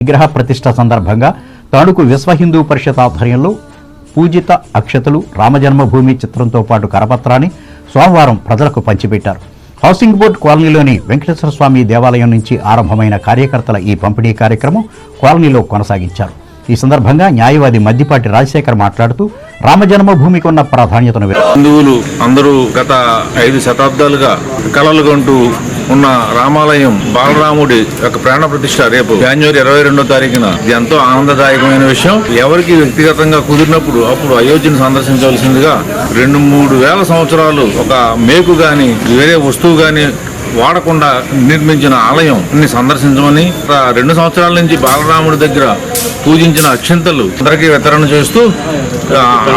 విగ్రహ ప్రతిష్ట సందర్భంగా తణుకు విశ్వ హిందూ పరిషత్ ఆధ్వర్యంలో పూజిత అక్షతలు రామజన్మభూమి చిత్రంతో పాటు కరపత్రాన్ని సోమవారం ప్రజలకు పంచిపెట్టారు. హౌసింగ్ బోర్డు కాలనీలోని వెంకటేశ్వర స్వామి దేవాలయం నుంచి ఆరంభమైన కార్యకర్తల ఈ పంపిణీ కార్యక్రమం కాలనీలో కొనసాగించారు. ఈ సందర్భంగా న్యాయవాది మద్దిపాటి రాజశేఖర్ మాట్లాడుతూ రామజన్మభూమికి ఉన్న ప్రాధాన్యతను హిందువులు అందరూ గత 5 శతాబ్దాలుగా కలలుగంటూ ఉన్న రామాలయం బాలరాముడి యొక్క ప్రాణ ప్రతిష్ట రేపు జనవరి 22వ తారీఖున ఇది ఎంతో ఆనందదాయకమైన విషయం. ఎవరికి వ్యక్తిగతంగా కుదిరినప్పుడు అప్పుడు అయోధ్యను సందర్శించవలసిందిగా 2-3 వేల సంవత్సరాలు ఒక మేకు గాని వేరే వస్తువు గాని వాడకుండా నిర్మించిన ఆలయం సందర్శించమని 2 సంవత్సరాల నుంచి బాలరాముడి దగ్గర పూజించిన అక్షింతలు అందరికీ వితరణ చేస్తూ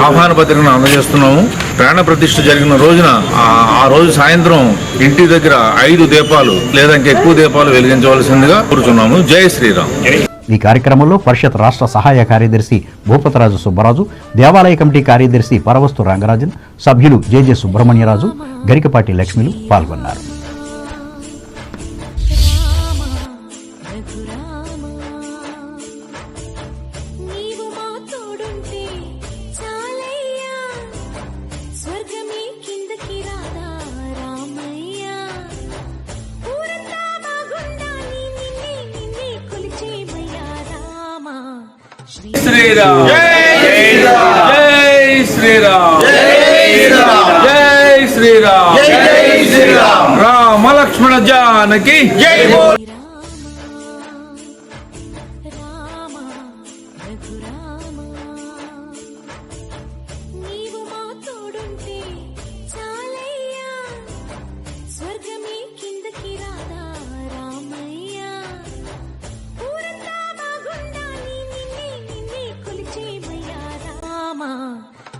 ఆహ్వాన పత్రికను అందజేస్తున్నాము. ప్రాణ ప్రతిష్ఠ జరిగిన రోజున ఆ రోజు సాయంత్రం ఇంటి దగ్గర 5 దీపాలు లేదా ఇంకా ఎక్కువ దీపాలు వెలిగించవలసిందిగా కోరుచున్నాము. జై శ్రీరామ్. ఈ కార్యక్రమంలో పరిషత్ రాష్ట్ర సహాయ కార్యదర్శి భూపతరాజు సుబ్బరాజు, దేవాలయ కమిటీ కార్యదర్శి పరవస్తు రంగరాజన్, సభ్యులు జెజె సుబ్రహ్మణ్యరాజు, గరికపాటి లక్ష్మిలు పాల్గొన్నారు. శ్రీరామ్ జై శ్రీరామ్ జై శ్రీరామ్ జై శ్రీరామ్ రామ లక్ష్మణ జానకి జై బోలో.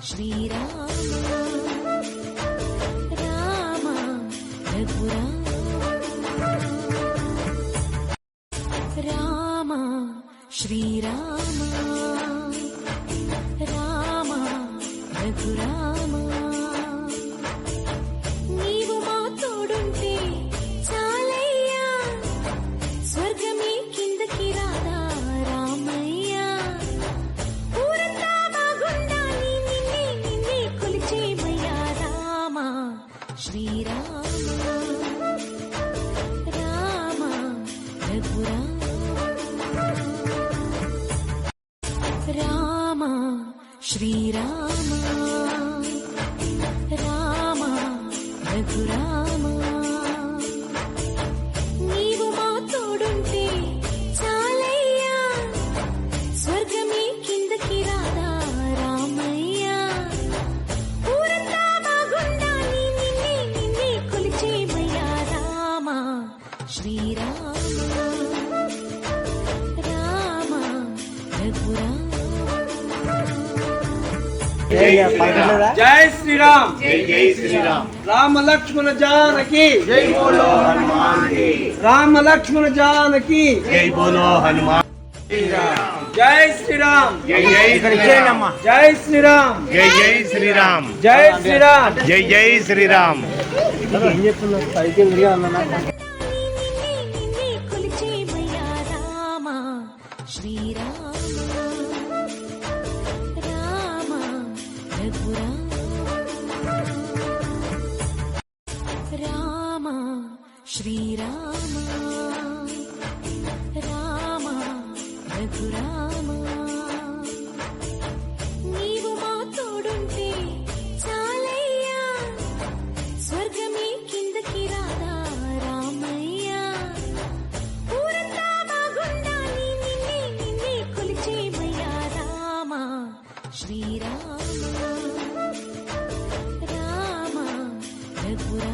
శ్రీరామ రామ రఘురామ రామ శ్రీరామ రామ రఘురామ నీవు మా తోడుంటే చాలయ్యా స్వర్గమే కిందకి రాదా రామయ్యా ఊరంతా బాగుండాలి నిన్నే కొలిచేమయ్యా రామ శ్రీరామ రామ రఘురామ రామ శ్రీరామ రామ రఘురామ నీవు మా తోడుంటే చాలయ్యా స్వర్గమే కిందకి రాదా రామయ్యా ఊరంతా బాగుండాలి నిన్నే కొలిచేమయ్యా రామ శ్రీరామ రామ రఘురామ. జై శ్రీరామ్ జై శ్రీరామ్ రామ లక్ష్మణ జానకి జై బోలో హనుమాన్ కి రామ లక్ష్మణ జానకి జై బోలో హనుమాన్. జై శ్రీరామ్ జై జై శ్రీరామ్ జై శ్రీరామ్ జై జై శ్రీరామ్ జై శ్రీరామ్ జై జై శ్రీరామ్. కొలిచేమయ్యా రామ శ్రీరామ రామ రఘురామ రామ శ్రీరామ రామ రఘురామ నీవు మా తోడుంటే చాలయ్యా స్వర్గమే కిందకి రాదా రామయ్యా ఊరంతా బాగుండాలి నిన్నే కొలిచేమయ్యా రామ శ్రీరామ రామ రఘురామ